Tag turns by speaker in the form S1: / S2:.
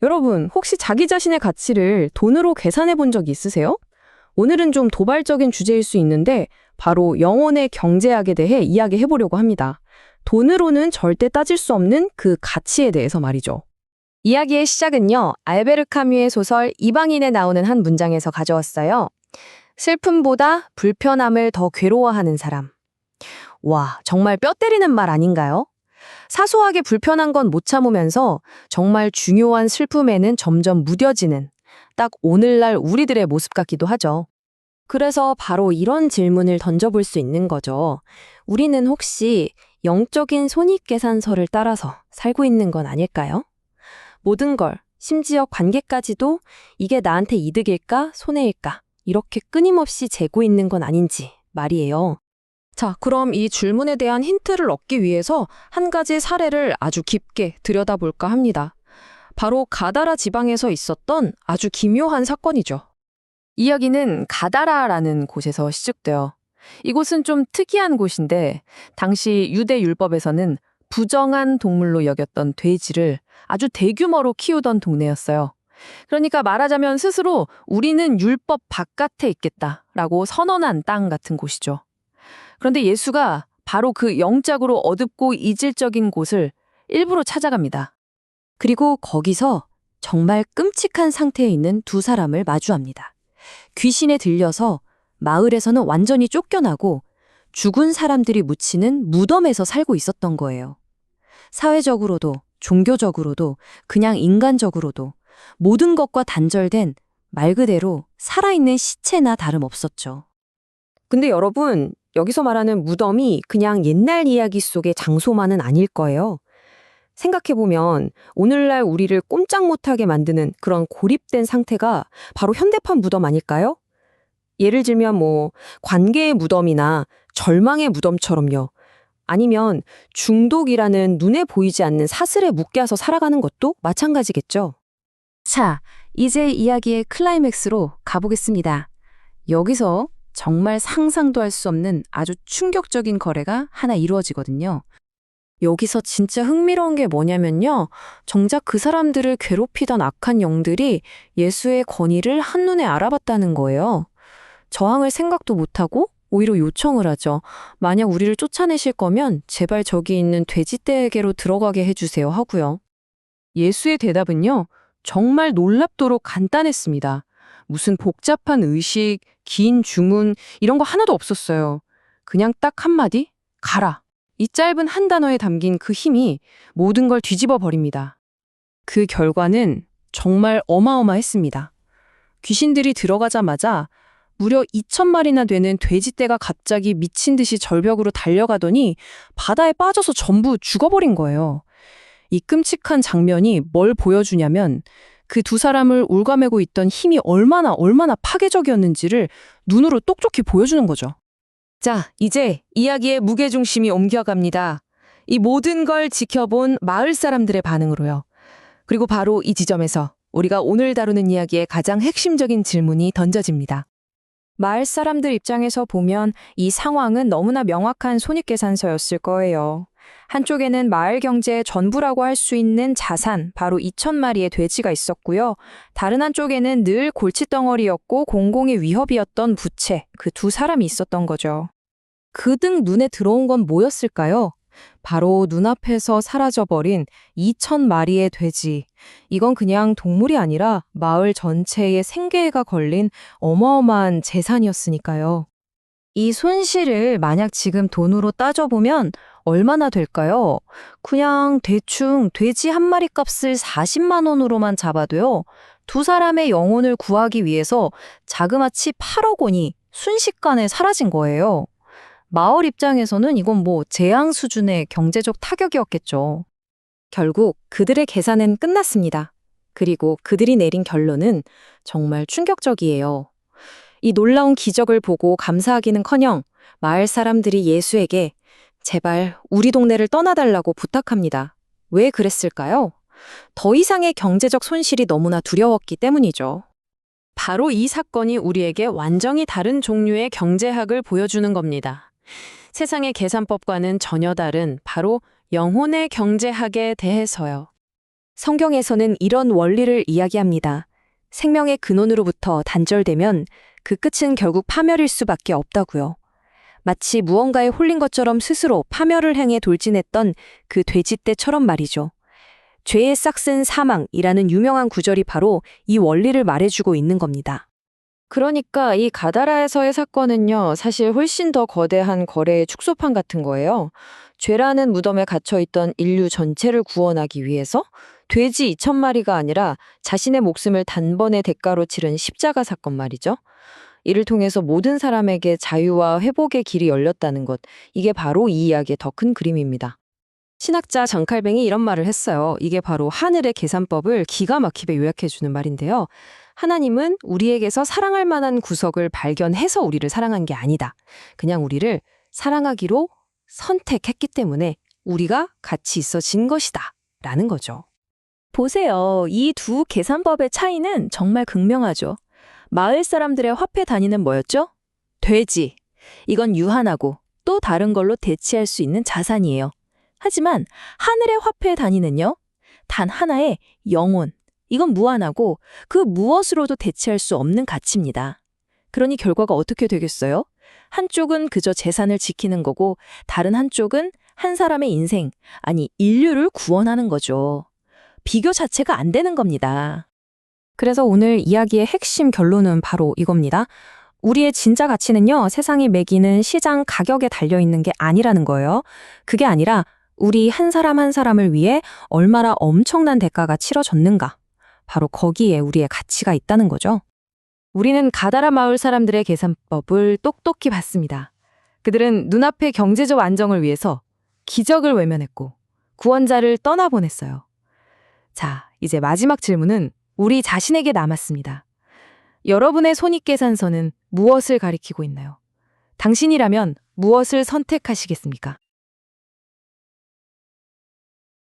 S1: 여러분, 혹시 자기 자신의 가치를 돈으로 계산해 본 적이 있으세요? 오늘은 좀 도발적인 주제일 수 있는데 바로 영혼의 경제학에 대해 이야기해 보려고 합니다. 돈으로는 절대 따질 수 없는 그 가치에 대해서 말이죠.
S2: 이야기의 시작은요, 알베르 카뮈의 소설 이방인에 나오는 한 문장에서 가져왔어요. 슬픔보다 불편함을 더 괴로워하는 사람. 와, 정말 뼈 때리는 말 아닌가요? 사소하게 불편한 건 못 참으면서 정말 중요한 슬픔에는 점점 무뎌지는 딱 오늘날 우리들의 모습 같기도 하죠.
S1: 그래서 바로 이런 질문을 던져볼 수 있는 거죠. 우리는 혹시 영적인 손익계산서를 따라서 살고 있는 건 아닐까요? 모든 걸, 심지어 관계까지도 이게 나한테 이득일까, 손해일까, 이렇게 끊임없이 재고 있는 건 아닌지 말이에요. 자, 그럼 이 질문에 대한 힌트를 얻기 위해서 한 가지 사례를 아주 깊게 들여다볼까 합니다. 바로 가다라 지방에서 있었던 아주 기묘한 사건이죠.
S2: 이야기는 가다라라는 곳에서 시작돼요. 이곳은 좀 특이한 곳인데 당시 유대 율법에서는 부정한 동물로 여겼던 돼지를 아주 대규모로 키우던 동네였어요. 그러니까 말하자면 스스로 우리는 율법 바깥에 있겠다라고 선언한 땅 같은 곳이죠. 그런데 예수가 바로 그 영적으로 어둡고 이질적인 곳을 일부러 찾아갑니다.
S1: 그리고 거기서 정말 끔찍한 상태에 있는 두 사람을 마주합니다. 귀신에 들려서 마을에서는 완전히 쫓겨나고 죽은 사람들이 묻히는 무덤에서 살고 있었던 거예요. 사회적으로도 종교적으로도 그냥 인간적으로도 모든 것과 단절된 말 그대로 살아있는 시체나 다름없었죠. 근데 여러분, 여기서 말하는 무덤이 그냥 옛날 이야기 속의 장소만은 아닐 거예요. 생각해보면 오늘날 우리를 꼼짝 못하게 만드는 그런 고립된 상태가 바로 현대판 무덤 아닐까요? 예를 들면 관계의 무덤이나 절망의 무덤처럼요. 아니면 중독이라는 눈에 보이지 않는 사슬에 묶여서 살아가는 것도 마찬가지겠죠. 자, 이제 이야기의 클라이맥스로 가보겠습니다. 여기서 정말 상상도 할 수 없는 아주 충격적인 거래가 하나 이루어지거든요. 여기서 진짜 흥미로운 게 뭐냐면요. 정작 그 사람들을 괴롭히던 악한 영들이 예수의 권위를 한눈에 알아봤다는 거예요. 저항을 생각도 못하고 오히려 요청을 하죠. 만약 우리를 쫓아내실 거면 제발 저기 있는 돼지떼에게로 들어가게 해주세요 하고요. 예수의 대답은요. 정말 놀랍도록 간단했습니다. 무슨 복잡한 의식, 긴 주문 이런 거 하나도 없었어요. 그냥 딱 한마디, 가라. 이 짧은 한 단어에 담긴 그 힘이 모든 걸 뒤집어 버립니다. 그 결과는 정말 어마어마했습니다. 귀신들이 들어가자마자 무려 2,000마리나 되는 돼지떼가 갑자기 미친 듯이 절벽으로 달려가더니 바다에 빠져서 전부 죽어버린 거예요. 이 끔찍한 장면이 뭘 보여주냐면 그 두 사람을 올가매고 있던 힘이 얼마나 파괴적이었는지를 눈으로 똑똑히 보여주는 거죠. 자, 이제 이야기의 무게중심이 옮겨갑니다. 이 모든 걸 지켜본 마을 사람들의 반응으로요. 그리고 바로 이 지점에서 우리가 오늘 다루는 이야기의 가장 핵심적인 질문이 던져집니다. 마을 사람들 입장에서 보면 이 상황은 너무나 명확한 손익계산서였을 거예요. 한쪽에는 마을 경제의 전부라고 할 수 있는 자산, 바로 2,000마리의 돼지가 있었고요. 다른 한쪽에는 늘 골칫덩어리였고 공공의 위협이었던 부채, 그 두 사람이 있었던 거죠. 그등 눈에 들어온 건 뭐였을까요? 바로 눈앞에서 사라져버린 2,000마리의 돼지. 이건 그냥 동물이 아니라 마을 전체의 생계가 걸린 어마어마한 재산이었으니까요. 이 손실을 만약 지금 돈으로 따져보면 얼마나 될까요? 그냥 대충 돼지 한 마리 값을 40만 원으로만 잡아도요. 두 사람의 영혼을 구하기 위해서 자그마치 8억 원이 순식간에 사라진 거예요. 마을 입장에서는 이건 재앙 수준의 경제적 타격이었겠죠. 결국 그들의 계산은 끝났습니다. 그리고 그들이 내린 결론은 정말 충격적이에요. 이 놀라운 기적을 보고 감사하기는커녕 마을 사람들이 예수에게 제발 우리 동네를 떠나달라고 부탁합니다. 왜 그랬을까요? 더 이상의 경제적 손실이 너무나 두려웠기 때문이죠. 바로 이 사건이 우리에게 완전히 다른 종류의 경제학을 보여주는 겁니다. 세상의 계산법과는 전혀 다른 바로 영혼의 경제학에 대해서요. 성경에서는 이런 원리를 이야기합니다. 생명의 근원으로부터 단절되면 그 끝은 결국 파멸일 수밖에 없다고요. 마치 무언가에 홀린 것처럼 스스로 파멸을 향해 돌진했던 그 돼지떼처럼 말이죠. 죄의 싹슨 사망이라는 유명한 구절이 바로 이 원리를 말해주고 있는 겁니다.
S2: 그러니까 이 가다라에서의 사건은요, 사실 훨씬 더 거대한 거래의 축소판 같은 거예요. 죄라는 무덤에 갇혀있던 인류 전체를 구원하기 위해서 돼지 2,000마리가 아니라 자신의 목숨을 단번에 대가로 치른 십자가 사건 말이죠. 이를 통해서 모든 사람에게 자유와 회복의 길이 열렸다는 것, 이게 바로 이 이야기의 더 큰 그림입니다.
S1: 신학자 장 칼뱅이 이런 말을 했어요. 이게 바로 하늘의 계산법을 기가 막히게 요약해주는 말인데요. 하나님은 우리에게서 사랑할 만한 구석을 발견해서 우리를 사랑한 게 아니다. 그냥 우리를 사랑하기로 선택했기 때문에 우리가 같이 있어진 것이다. 라는 거죠. 보세요. 이 두 계산법의 차이는 정말 극명하죠. 마을 사람들의 화폐 단위는 뭐였죠? 돼지. 이건 유한하고 또 다른 걸로 대체할 수 있는 자산이에요. 하지만 하늘의 화폐 단위는요, 단 하나의 영혼. 이건 무한하고 그 무엇으로도 대체할 수 없는 가치입니다. 그러니 결과가 어떻게 되겠어요? 한쪽은 그저 재산을 지키는 거고 다른 한쪽은 한 사람의 인생, 아니 인류를 구원하는 거죠. 비교 자체가 안 되는 겁니다. 그래서 오늘 이야기의 핵심 결론은 바로 이겁니다. 우리의 진짜 가치는요, 세상이 매기는 시장 가격에 달려있는 게 아니라는 거예요. 그게 아니라 우리 한 사람 한 사람을 위해 얼마나 엄청난 대가가 치러졌는가. 바로 거기에 우리의 가치가 있다는 거죠. 우리는 가다라 마을 사람들의 계산법을 똑똑히 봤습니다. 그들은 눈앞의 경제적 안정을 위해서 기적을 외면했고 구원자를 떠나보냈어요. 자, 이제 마지막 질문은 우리 자신에게 남았습니다. 여러분의 손익계산서는 무엇을 가리키고 있나요? 당신이라면 무엇을 선택하시겠습니까?